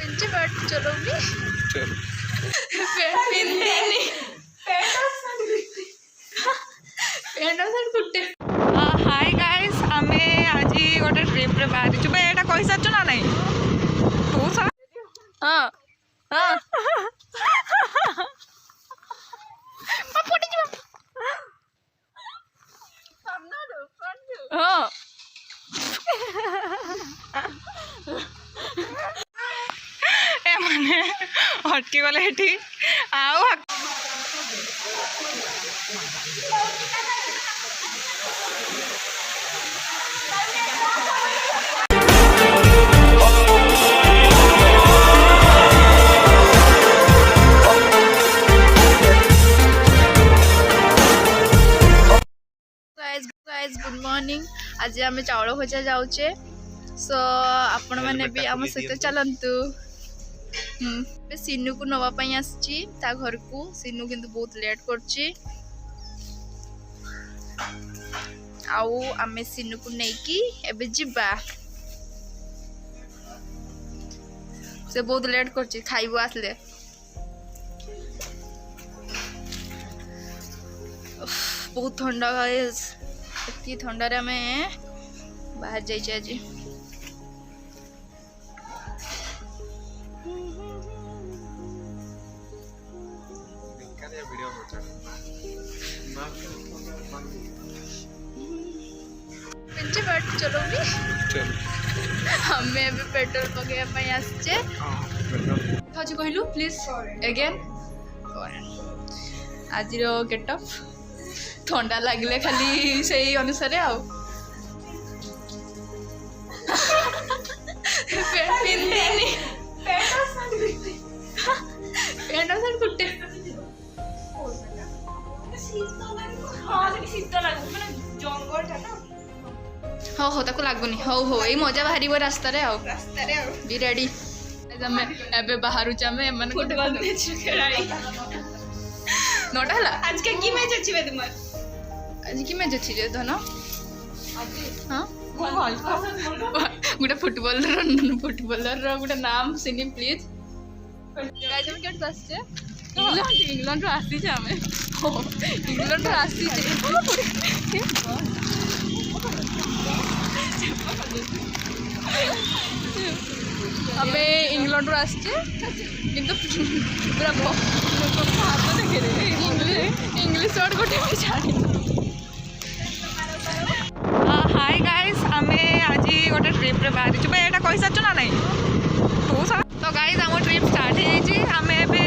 Pinch बैठ चलोगी चल hi guys आमे आज गोटे ट्रिप रे बाहर छु बे एटा कहि साचु ना नहीं तू सब हां हां पपटी छु सामना रो फ्रंट हां ए माने हटके गले एठी आउ गुड मॉर्निंग आज आम चाउल भजा जाऊचे सो आपण मैंने भी आम सहित चलतु सिनू को नवापाई आसी घर को सिनू किंतु बहुत लेट करची आउ आमे सिनू को नेकी एबे जिबा से बहुत लेट करची खाइबो आसले बहुत ठंडा गाइस इतनी ठंडा रे आमे बाहर जाइए आज चलोगी चल हमें अभी पेट्रोल पकड़ा आसचे कहलु प्लीज अगेन आज गेटअप ठंडा लगे खाली से अनुसार आउ हाँ हो ताको लगुनि हो हो ये मजा बाहर रास्ता रे बी रेडी एबे बाहर फुटबॉल मैच खेलाई नोटा हला आज के की मैच अछि बे तुमर आज की मैच अछि रे धन हां गुटा फुटबॉलर रो गुटा नाम सिनी प्लीज गाइस हम केट आछे इंग्लैंड रो आसी छे हमें इंग्लैंड रो आसी छे हमें इंग्लैंड रो आछे किंतु पूरा हाथ देखे रे इंग्लिश वर्ड गोटे भी छाड़ी हाय गाइस आमे आज गोटे ट्रिप रे बाहर छु बे एटा कहि साचु ना नहीं तू सब तो गाइस हम ट्रिप स्टार्ट हे जी हमें एबे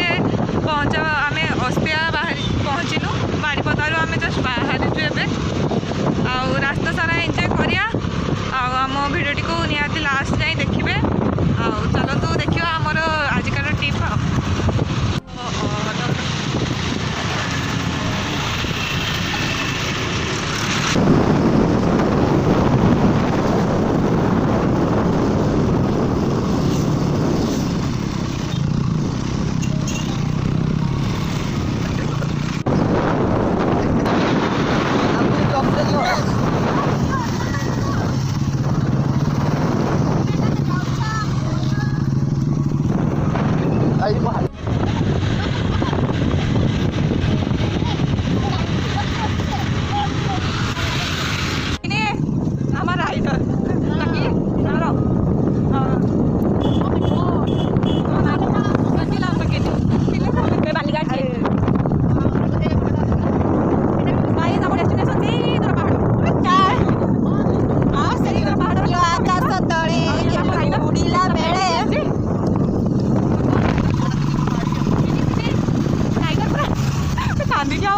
पहुंच आमे अस्पिया बाहर पहुंचिनु बाड़ीपदारू आमे जस्ट बाहर छु एबे आ रास्ता सारा एंजॉय करिया आ हम वीडियो को निहाती लास्ट जाई देखिबे आ चलो तो देखियो हमर आजकल ट्रिप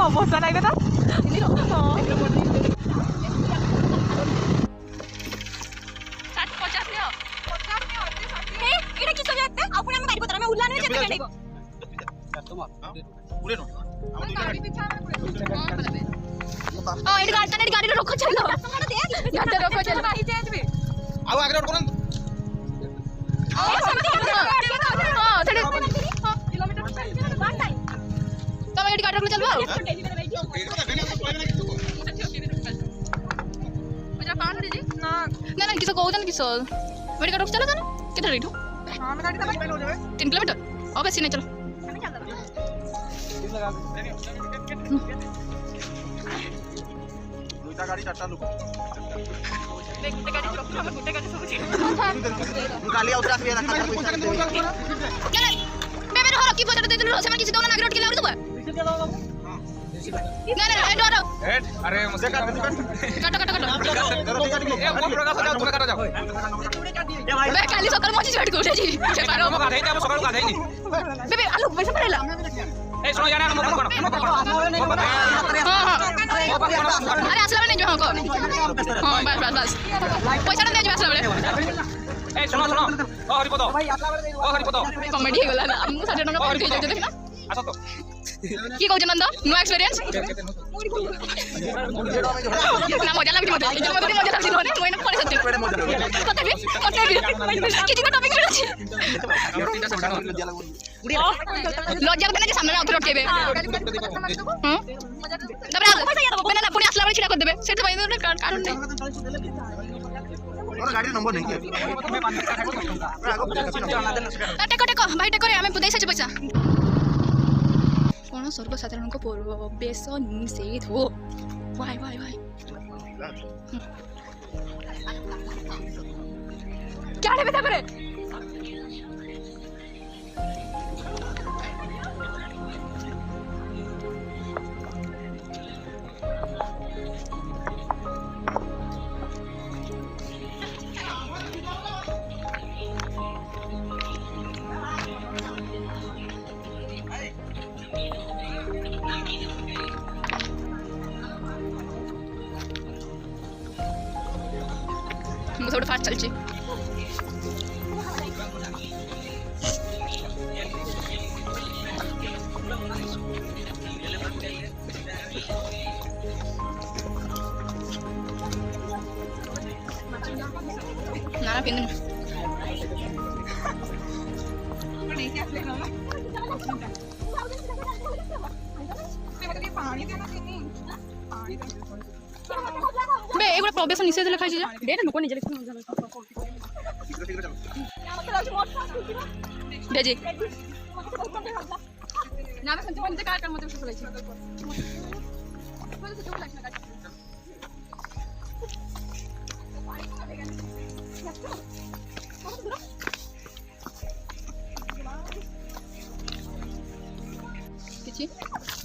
अवस्था नहीं बेटा गाड़ी रोको चलो रोको चलो आउ आगे रोड करन तब गाड़ी रोको चलो ना ना किस कहउतन किस गाड़ी रोको चलो केना केटा रेठो हाँ मैं गाड़ी तक 3 किलोमीटर और बेसी नहीं, चलो दुईटा गाड़ी चारटा लोक गुटे गाड़ी सब काली आउटरा से रखा था पैसा दे क्या मैं मेरे घर की बजट दे दिलो सेमन किसी दोना नागरोट के लाउड दुबा नहीं नहीं डरो हेड अरे मुझे काट कट ए वो प्रकाश जाओ तुम्हें काट जाओ मैं काली सकाळ मची छड कोठे जी से पारो हम गाधे हम सकाळ गाधे नहीं बेबे आलू पैसा पड़ेला ए सुनो यार हम कोन अरे असला में नहीं जो हमको हां बस पैसा नहीं दे जो असला में ए सुनो ओ हरिपद कॉमेडी हो गला ना हम 60 टका पर के देख ना आसो तो की कहू नंदा नो एक्सपीरियंस ना मजा लागली मते इधर मते मजा लागली होने मोइना पड़े सत्य कते भी किछि को टॉपिक मिल अछि लज्जा लगने के सामने में आउथर अटकेबे तबरे मैंने ना पुणी असला वाली छिड़ा कर देबे सेट भाई कारण नहीं और गाड़ी नंबर नहीं टेको भाई टेको रे हमें पुदै से पैसा कोन सर्वसाधारण को प्रवेश निषेध हो वाई क्या है बेटा करे थोड़ा फास्ट चलची ना पिन बे एगुड़ा प्रवेश निषेध लिखा है डेट नुको निजे लिख बेजी ना मैं संत बंदे कार कर मत सुसलाई छी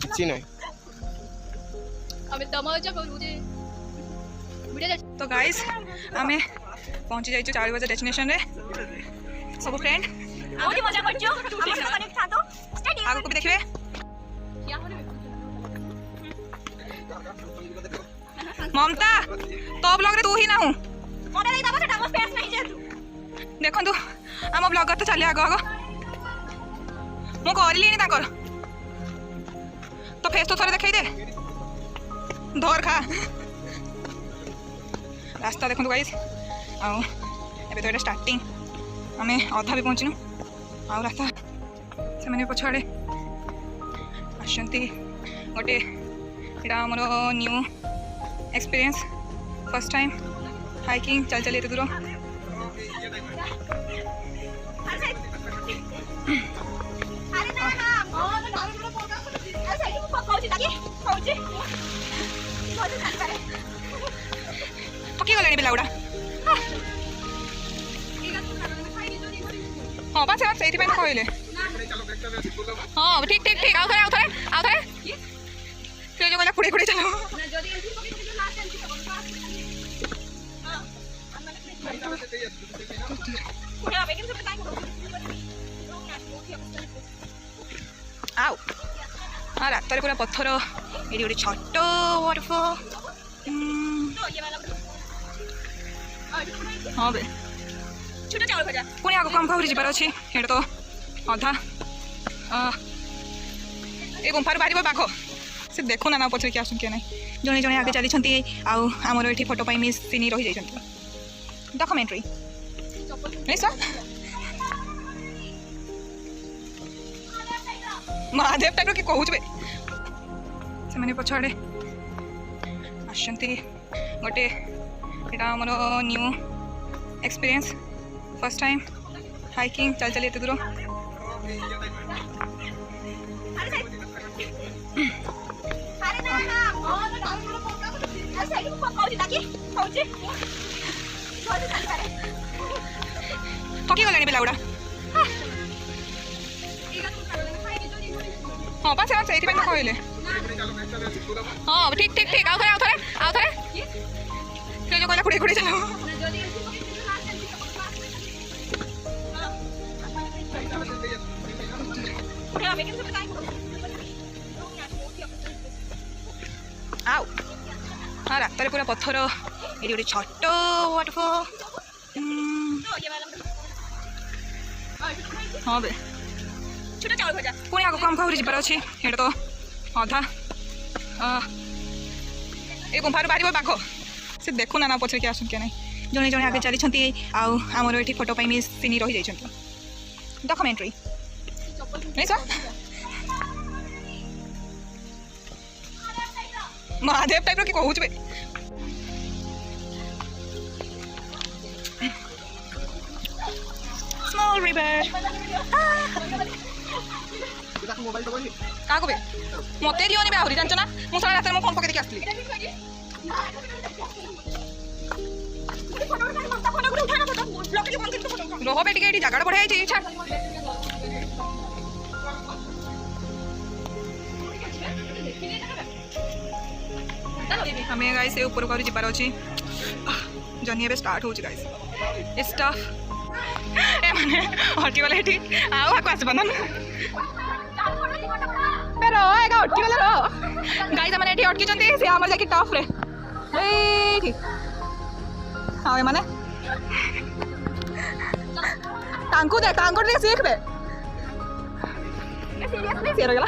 किछि नहीं अबे तमाजा करू जे तो गाइस आमे पहुंची जाइछु 4 बजे डेस्टिनेशन रे सब फ्रेंड आउडी मजा करछो हमर कनेक्ट था तो स्टडी आगो को भी देखबे क्या होले ममता तो ब्लॉग रे तू ही ना हूं मोरे नहीं दबा सेटा मो स्पेस नहीं जे देखंतु हम ब्लॉगर तो चले आगो आगो मो करली नहीं ताकर तो फेस तो थोड़े देखाई दे धर खा रास्ता देखो गाइस आउ एबे तो एटा स्टार्टिंग हमें अधा भी पहुंचनु आउ रास्ता से मैंने पछाड़े आशंती गोटे एटा हमरो new experience first time hiking चल चल एते दूर पकी गलानी बेलाउडा हाँ बस से कहले हाँ ठीक ठीक ठीक आउ थे जो गला खुड़े खुड़े चलो आउ हाँ रात पूरा पत्थर ये गोटे छोट वाटरफॉल हाँ बे पुणी आगे आम भाई जबार अच्छे ये तो अधा ये गुंफार बाहर बाघ से देखो ना पचर किए आस किए ना जड़े जड़े आगे चली आमर ये फोटो पर मिस सिनी रही जाइए डॉक्यूमेंट्री महादेव टाइप कि कहूँ से पछाड़े आसती गोटे यहाँ आमर new experience first time hiking चल चलिए एते दूर थकी गलानी पिला गुड़ा हाँ बस से कहले हाँ ठीक ठीक ठीक आउ थे जो कहला खुड़ी खुड़ी चलो आउ हाँ रात पूरा पत्थर ये गोटे छोट वाटरफॉल हाँ बे पुणी आगे आमको आहरी जबार अच्छे ये तो अधा ये गुंफार बाहर पाख से देखु ना पचर किए आस क्या ना जड़े जड़े आगे चली आमर ये फोटो मिस सिनी रही जाइए डॉक्यूमेंट्री महादेव टाइप कि कहूँ स्मॉल रिवर क्या बे मत दिवनी आहरी जान ना मुझे रात में फोन पकड़ आसली रह बे टे जगह बढ़िया छाड़ हमें गाइस ऊपर को जीवार अच्छी जर्नी ए स्टार्ट हो गाइस स्टाफ ए माने हटी गले एठी आउ आको आस बंधन रो एगा हटी गले रो गाइस माने एठी अटकी चंती से हमर जाकी टॉप रे एठी हां ए माने तांको दे सीख बे सीरियसली सीर गला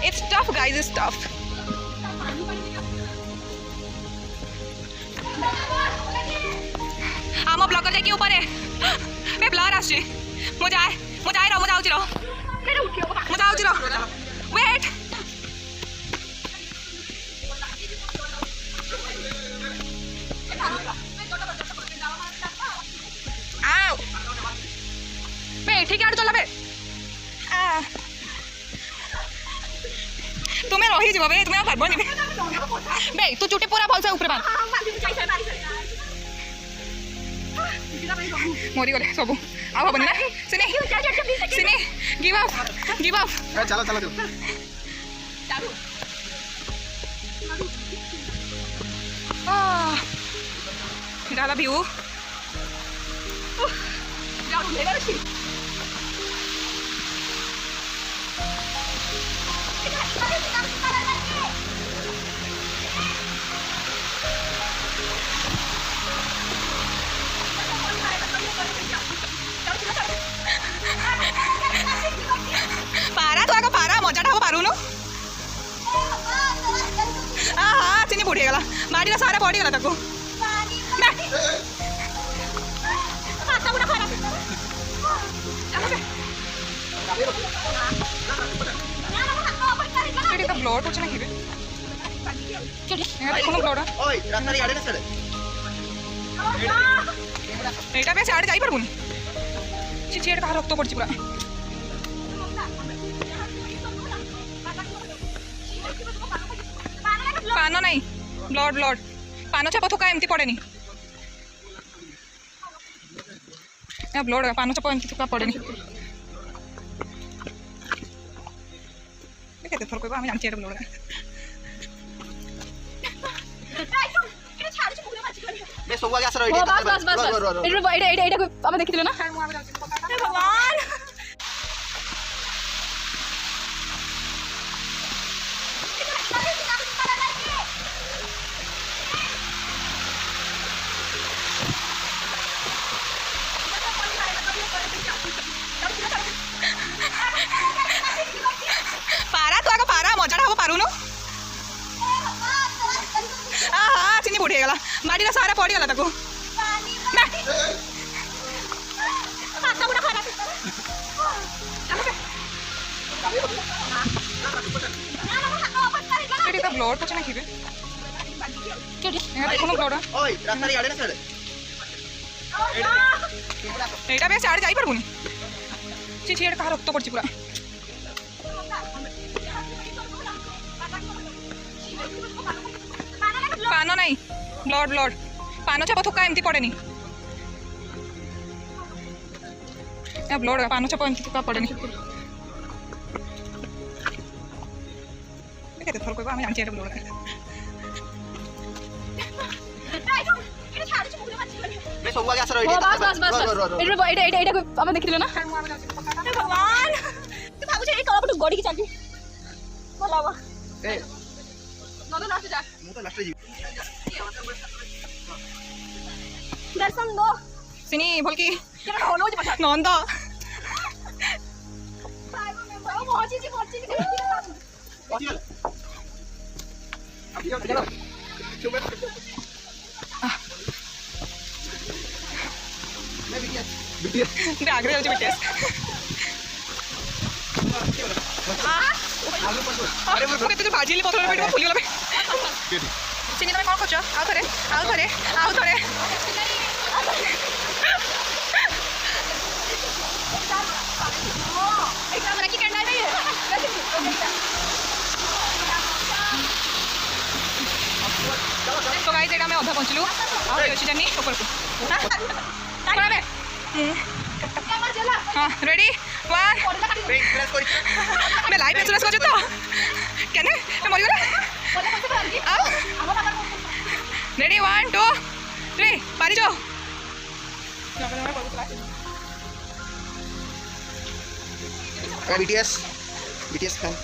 it's tough guys it's tough आम ब्लॉगर जाकि ऊपर है ए ब्लर आछे मुझे आए रहो वेट आओ बे ठीक है चला बे तुम्हें रही जीव बे तुम्हें पारबनी बे तू चुटी पूरा भलसे ऊपर बांध मरी गले सब आ हबनी ना सिनी गिव अप चलो चलो इधर व्यू पारा तो आगे पारा मजा ढाब पारू नु हाँ चिनी बुढ़ी गला बाड़ी सारा पड़ी गला ताको तो ब्लड होछ ना कि देखो ब्लड ओय रास्ता रे आड़े ना सड़े एटा पे साइड जाई परबुनी छिछेड़ का रक्त पड़छि पूरा पानो नहीं ब्लड पानो छाप थोका एमती पड़ेनी ब्लड पानो छाप एमती थोका पड़ेनी केते थोर कहबा हम जानछि एटा ब्लड बे सब आगे आस रही बस एटा हम देखिथिलो ना भगवान पारा तो आगे पारा मजा ढाब पारू नु हाँ चिनी बुढ़ी गला बाड़ी सारा पड़ी गला ताको ब्लड कुछ ना खिबे देखो ब्लड ओय रास्ता रे आड़े ना सड़े एटा बे साड़ी जाई परबुनी ची ची एटा रक्त पड़ची पूरा पानो नहीं ब्लड ब्लड पानो छाप थुका एमती पड़ेनी या ब्लड पानो छाप एमती थुका पड़ेनी केते थर कहबा हम जानची एटा ब्लड मैं सब आगे आसर बस एटा हम देखिलो ना भगवान तू भाबु छे ए कलापटु गडी की चाकी बोलावा ए न तो लास्ट जा मु तो लास्ट जी दर्शन दो सिनी भलकी केना होलो जे पछा नंद पहुंची अभी चलो चुप मैं बिटिया आग्रे जाउची बिटिया अरे मैं केते जो भाजीली पथर पेट फुली गला सिनी तमे कोन खोज आउ थरे एकदम रखी करना नहीं है तो गाइस एटा में अधा पहुंचलु आ अछि जनी ऊपर को हां हां रेडी 1 प्रेस करी मैं लाइव इंश्योरेंस कर तो केने मैं मरि गला आओ रेडी 1 2 3 पारी जाओ बीटीएस फैन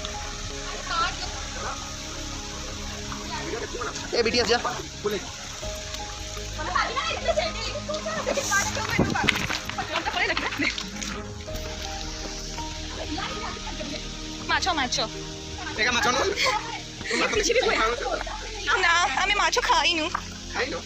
ए बीटीएस जा बोले माछो माछो एका माछन ना हमें माछो खाइनु खाइ लो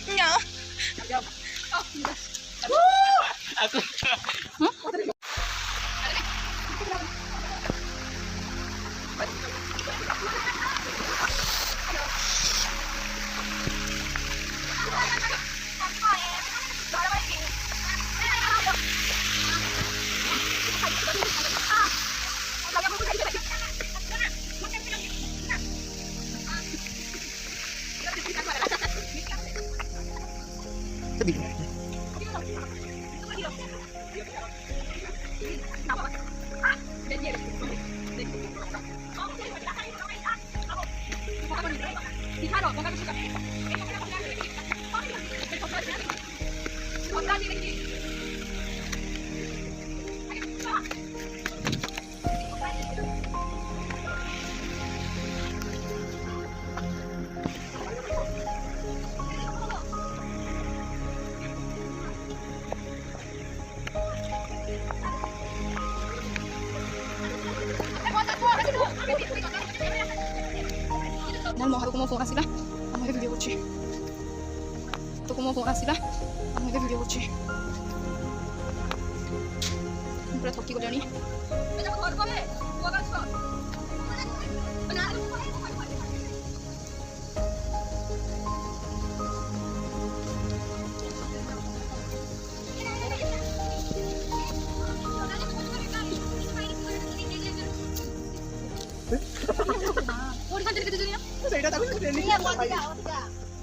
ना मोहर को मो फोन आसिला हम वीडियो करछि तो को मो फोन आसिला हम वीडियो करछि पूरा थकी गलानी ସେଇଟା ତାକୁ ଟ୍ରେନିଂ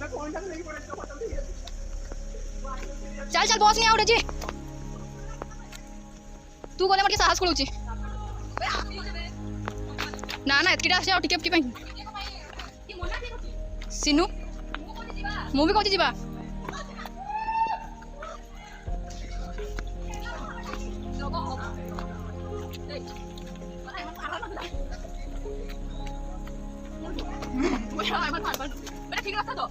ନା ଫୋନ୍ ଟାକୁ ନେଇ ପଡେ ଫଟो দিয়ে चल चल बॉस नहीं आउट जी तू गले मटे साहस खोलुची ना ना एतकीटा आसे टिके की ପାଇଁ सिनु मु भी कहती जीवा ठीक रास्ता तो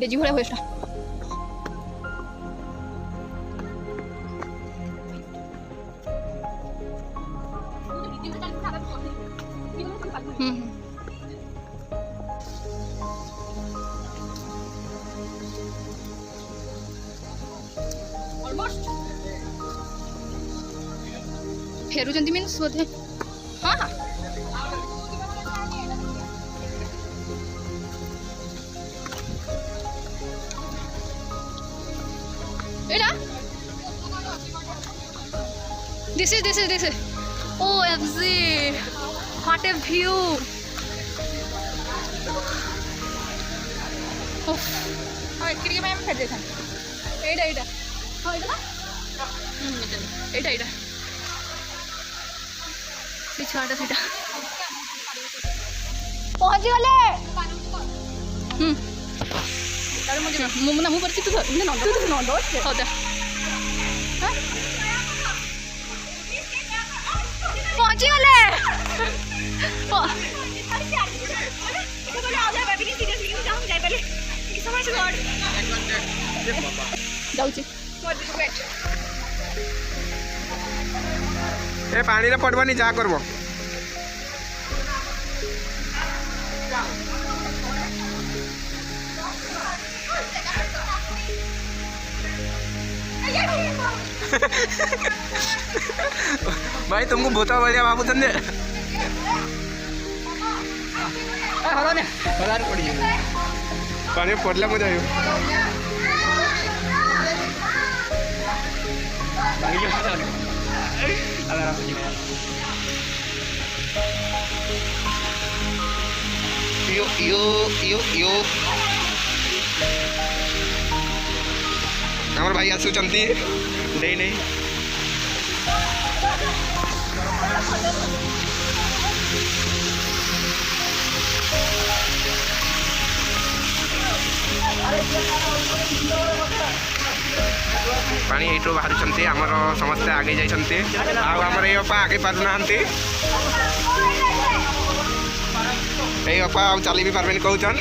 डेजी भरा हुए फेरुचंती means Bodhe This is. OMG. What a view. Oof. ହଁ ଏଠି ପାଇଁ ଆମେ ଫେରିଯାଇଥାନ୍ତୁ। ଏଇଟା ହଁ ଏଇଟା ଏଇଟା ସେ ଛୁଆଟା ସେଇଟା ପହଞ୍ଚି ଗଲେ ମୁଁ ପରିଚିତ ହଉ ଯା ପହଞ୍ଚି ଗଲେ ଯାଉଛି ए पानी रे पड़बानी जा करबो भाई तुमको भूता बढ़िया बाबू धन्य पानी पड़ला मजा आयो यो हमर भाई आसुचंती नहीं पानी एठो बाहर आमर समस्ते आगे जाइछन्ते आमर ये अपा आगे पारु नाहंती ए अपा चली भी पारबेन कहउछन